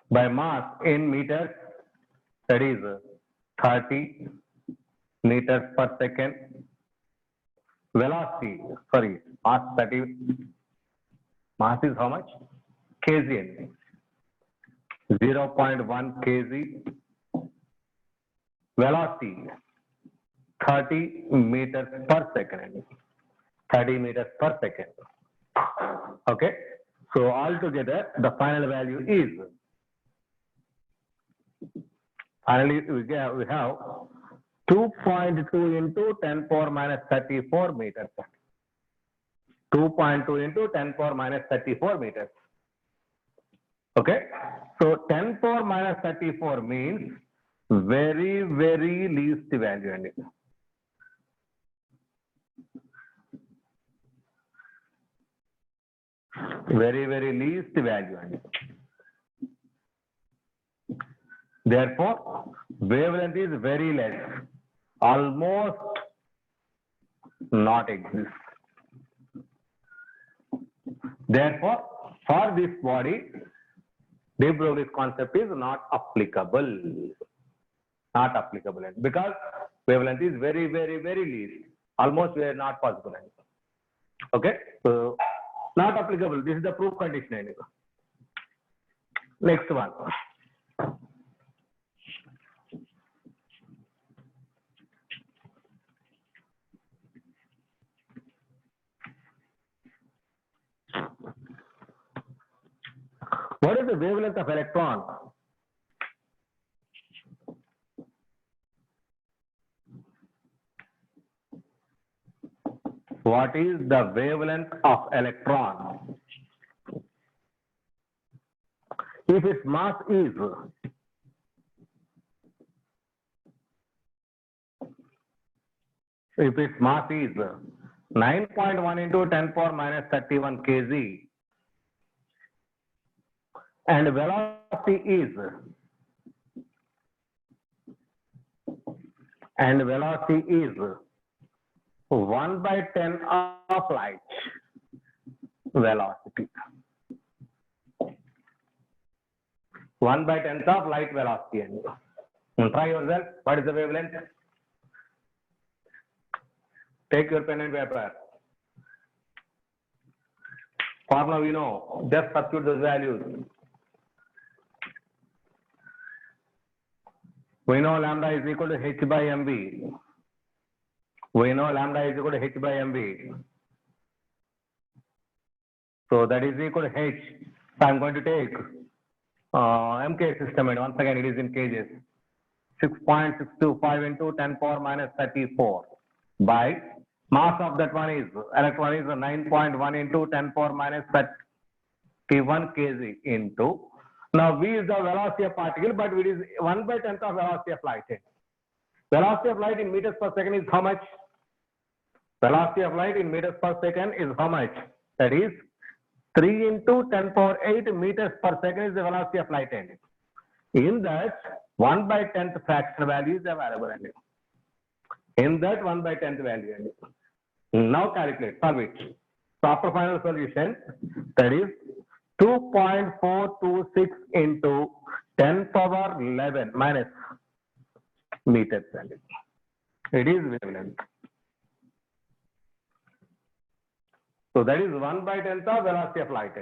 by mass in meters, that is 30 meters per second. Velocity, sorry, mass 30, mass is how much? Kg, 0.1 kg. Velocity 30 meters per second. 30 meters per second. Okay. So altogether the final value is, finally we have 2.2 into 10 power minus 34 meters. 2.2 into 10 power minus 34 meters. Okay. So 10 power minus 34 means very, very least value. Very, very least value. Therefore, wavelength is very less, almost not exist. Therefore, for this body, de Broglie's concept is not applicable. Not applicable because wavelength is very, very, very least, almost not possible. Okay, so not applicable. This is the proof condition. Next one. What is the wavelength of electron? What is the wavelength of electron? if its mass is 9.1 into 10 power minus 31 kg and velocity is 1 by 10 of light velocity. 1 by 10th of light velocity. And try yourself. What is the wavelength? Take your pen and paper. Formula we know. Just substitute those values. We know lambda is equal to h by mv. We know lambda is equal to h by mv. So that is equal to h. So I'm going to take mk system, and once again it is in kgs. 6.625 into 10 power minus 34 by mass of that one is electron is 9.1 into 10 power minus 31 kg into. Now v is the velocity of particle, but it is 1 by 10th of velocity of light. Velocity of light in meters per second is how much? Velocity of light in meters per second is how much? That is 3 into 10 power 8 meters per second is the velocity of light. In that 1 by 10th fraction value is available. In that 1 by 10th value. Now calculate, solve it. So after final solution, that is 2.426 into 10 power 11 minus meters value. It is wavelength. So that is 1 by 10th of velocity of light.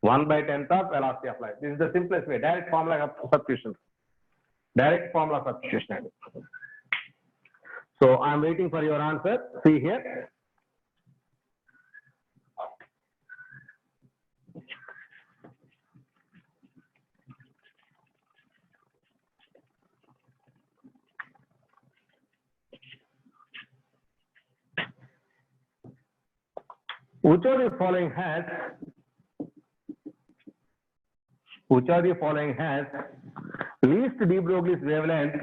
1 by 10th of velocity of light. This is the simplest way. Direct formula of substitution. Direct formula substitution. So I am waiting for your answer. See here. Which of the following has least de Broglie's wavelength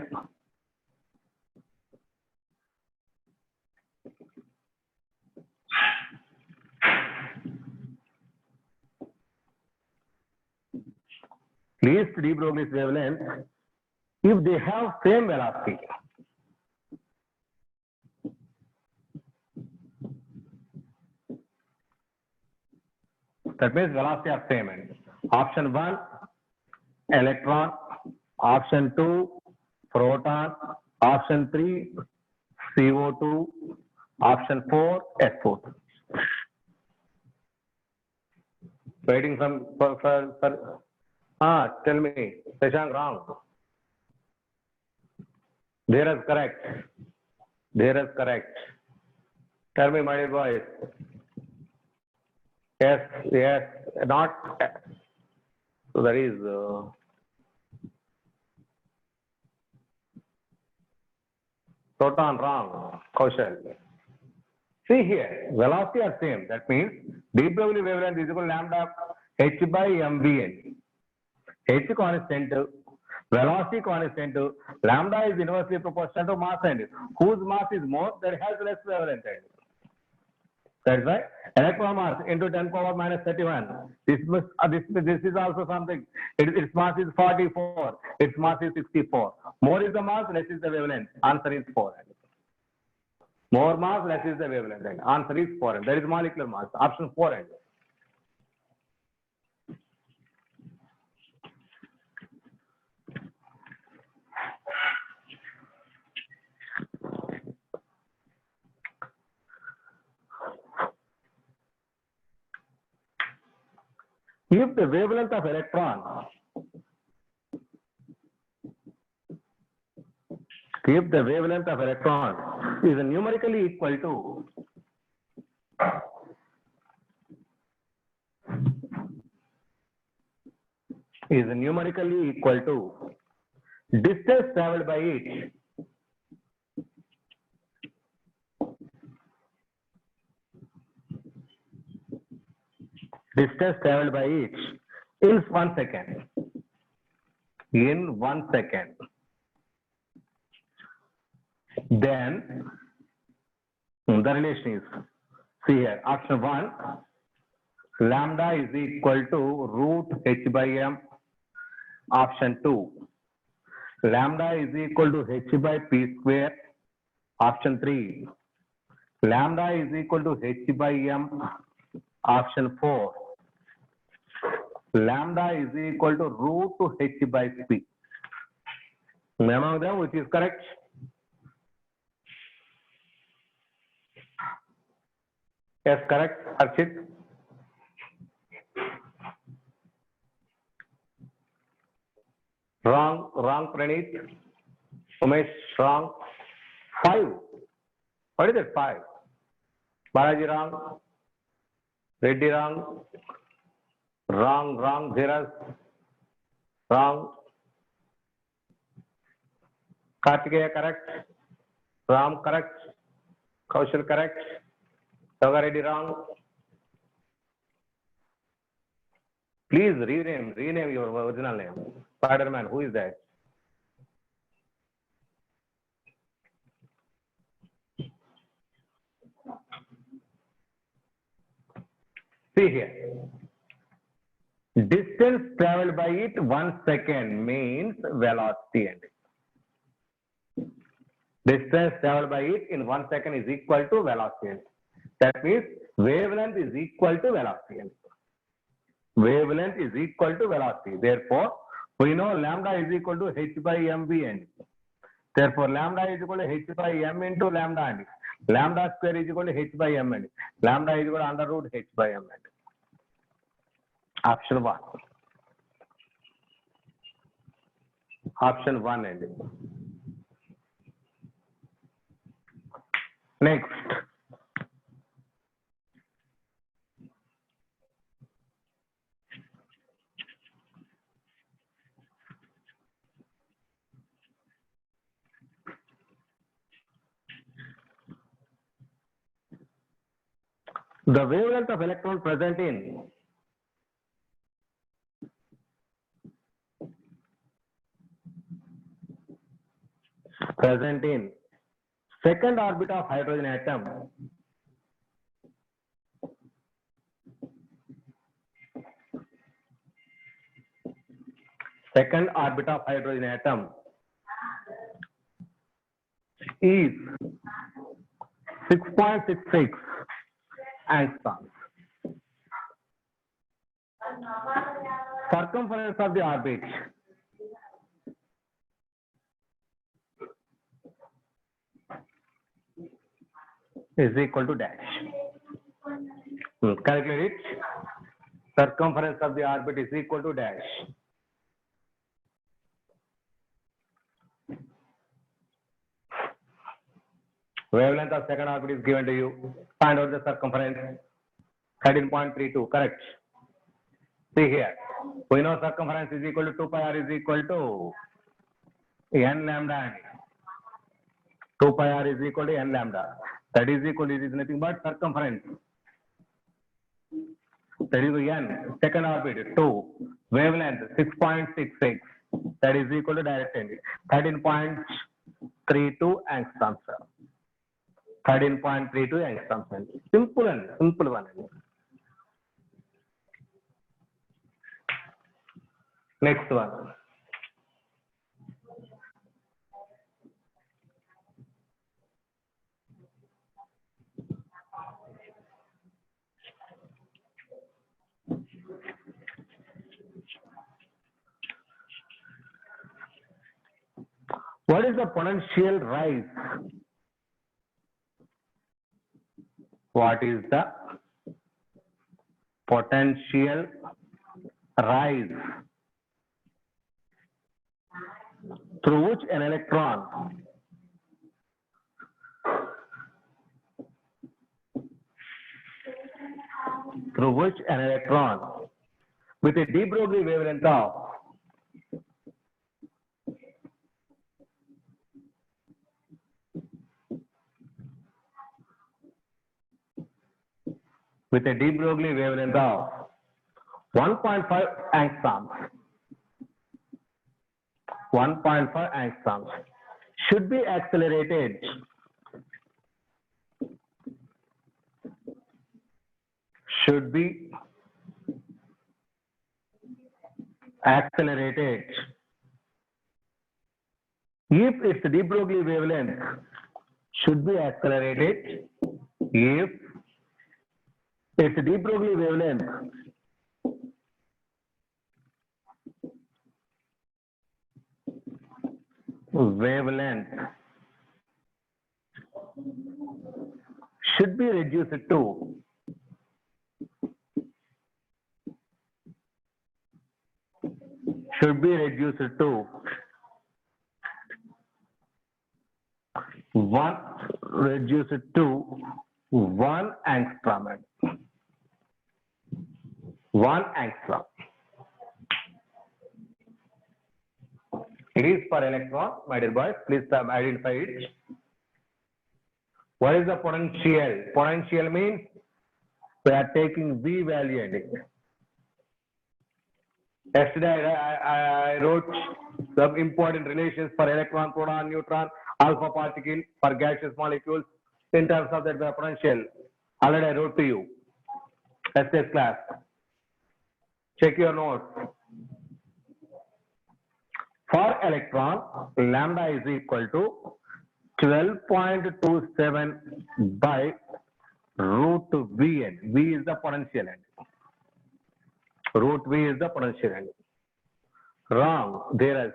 if they have same velocity? That means velocity of same. Option 1, electron. Option 2, proton. Option 3, CO2. Option 4, SO2. Waiting for tell me, Shashank, wrong. There is correct. Tell me, my dear boys. Yes, not. So that is proton, wrong. Kaushal. See here, velocity are same. That means de Broglie wavelength is equal to lambda h by mvn. H constant, velocity constant, lambda is inversely proportional to mass, and whose mass is more, that has less wavelength. That's why electron mass into 10 power minus 31. This is also something. Its mass is 44. Its mass is 64. More is the mass, less is the wavelength. Answer is 4. More mass, less is the wavelength. Answer is 4. That is molecular mass. Option 4. If the wavelength of electron is numerically equal to distance traveled by each, in 1 second. In 1 second. Then the relation is, see here, option 1, lambda is equal to root h by m. Option 2, lambda is equal to h by p square. Option 3, lambda is equal to h by m. Option 4, lambda is equal to root h by p. Among them, which is correct? Yes, correct, Harshit. Wrong, Praneeth. Umesh, wrong. 5. What is it? 5. Balaji, wrong. Reddy, wrong. Wrong. Dheeraj, wrong. Kartikeya, correct. Ram, correct. Kaushal, correct. Saga Reddy, wrong. Please rename your original name. Spider-Man, who is that? See here. Distance traveled by it 1 second means velocity. Distance traveled by it in 1 second is equal to velocity. That means wavelength is equal to velocity. Wavelength is equal to velocity. Therefore, we know lambda is equal to h by mv. Therefore, lambda is equal to h by m into lambda. Lambda square is equal to h by m. Lambda is equal to under root h by m. Option 1. Option 1. Next. The wavelength of electron present in second orbit of hydrogen atom is 6.66 angstroms. Circumference of the orbit is equal to dash. Calculate it. Circumference of the orbit is equal to dash. Wavelength of second orbit is given to you. Find out the circumference. 13.32. Correct. See here. We know circumference is equal to 2 pi r is equal to n lambda. 2 pi r is equal to n lambda. That is equal to, it is nothing but circumference. That is n. Second orbit 2. Wavelength 6.66. That is equal to direct angle. 13.32 angstroms. 13.32 angstroms. Simple one. Next one. What is the potential rise? What is the potential rise through which an electron with a de Broglie wavelength of 1.5 angstroms. 1.5 angstroms should be accelerated. Should be accelerated if its de Broglie wavelength should be accelerated if its de Broglie wavelength should be reduced to one angstrom. 1 angstrom. It is per electron, my dear boys. Please identify it. What is the potential? Potential means we are taking V value and it. Yesterday I wrote some important relations for electron, proton, neutron, alpha particle for gaseous molecules in terms of that potential. Already I wrote to you. SS class. Check your notes. For electron, lambda is equal to 12.27 by root Vn. V is the potential end. Root V is the potential end. Wrong. There is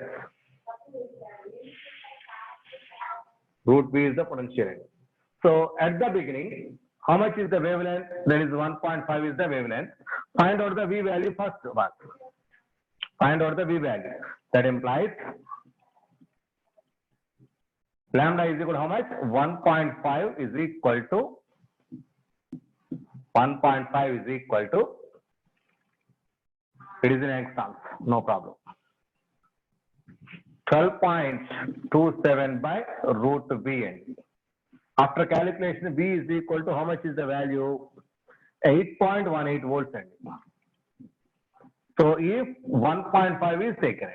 root V is the potential end. So at the beginning, how much is the wavelength? That is 1.5 is the wavelength. Find out the V value first. Find out the V value. That implies lambda is equal to how much? 1.5 is equal to 1.5 is equal to, it is in angstroms, no problem. 12.27 by root Vn. After calculation, V is equal to how much is the value? 8.18 volts. So if 1.5 is taken,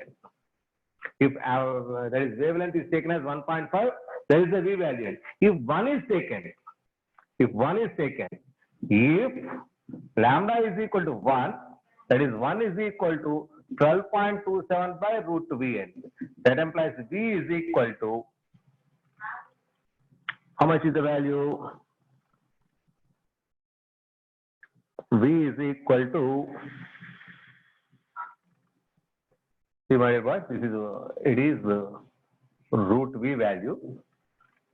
if that is wavelength is taken as 1.5, there is the V value. If 1 is taken, if lambda is equal to 1, that is 1 is equal to 12.27 by root Vn. That implies V is equal to, how much is the value? V is equal to, divided by, this is, it is root V value.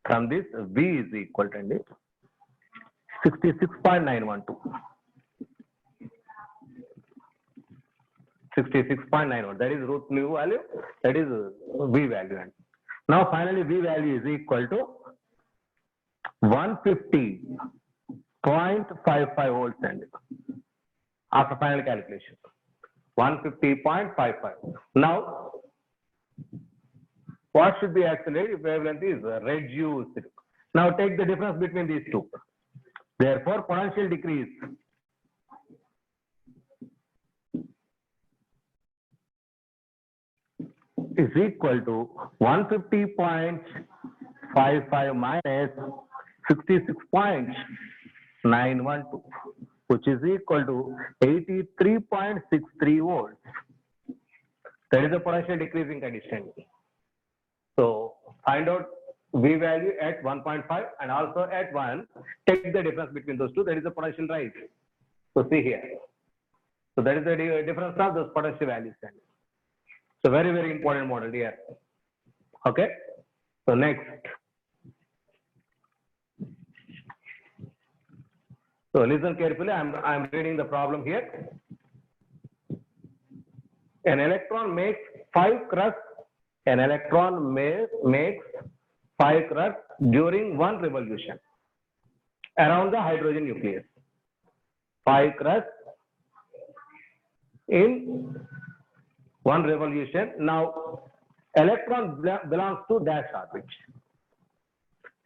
From this, V is equal to 66.912. 66.91. That is root V value. That is V value. Now finally, V value is equal to 150.55 volts after final calculation. 150.55. Now, what should be accelerated if wavelength is reduced? Now take the difference between these two. Therefore, potential decrease is equal to 150.55 minus 66.912, which is equal to 83.63 volts. That is the potential decreasing condition. So find out V value at 1.5 and also at 1. Take the difference between those two. That is the potential rise. So see here. So that is the difference of those potential values. So very, very important model here. Okay. So next. So listen carefully. I'm reading the problem here. An electron makes 5 crusts. An electron makes 5 crusts during 1 revolution around the hydrogen nucleus. 5 crusts in 1 revolution. Now, electron belongs to dash orbit.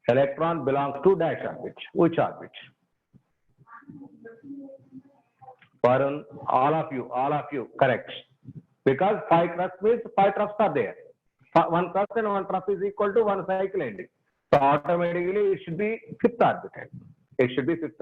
Electron belongs to dash orbit. Which orbit? Varun, all of you, correct. Because 5 troughs means 5 troughs are there. One trough and one trough is equal to one cycle ending. So automatically it should be fifth orbital. It should be fifth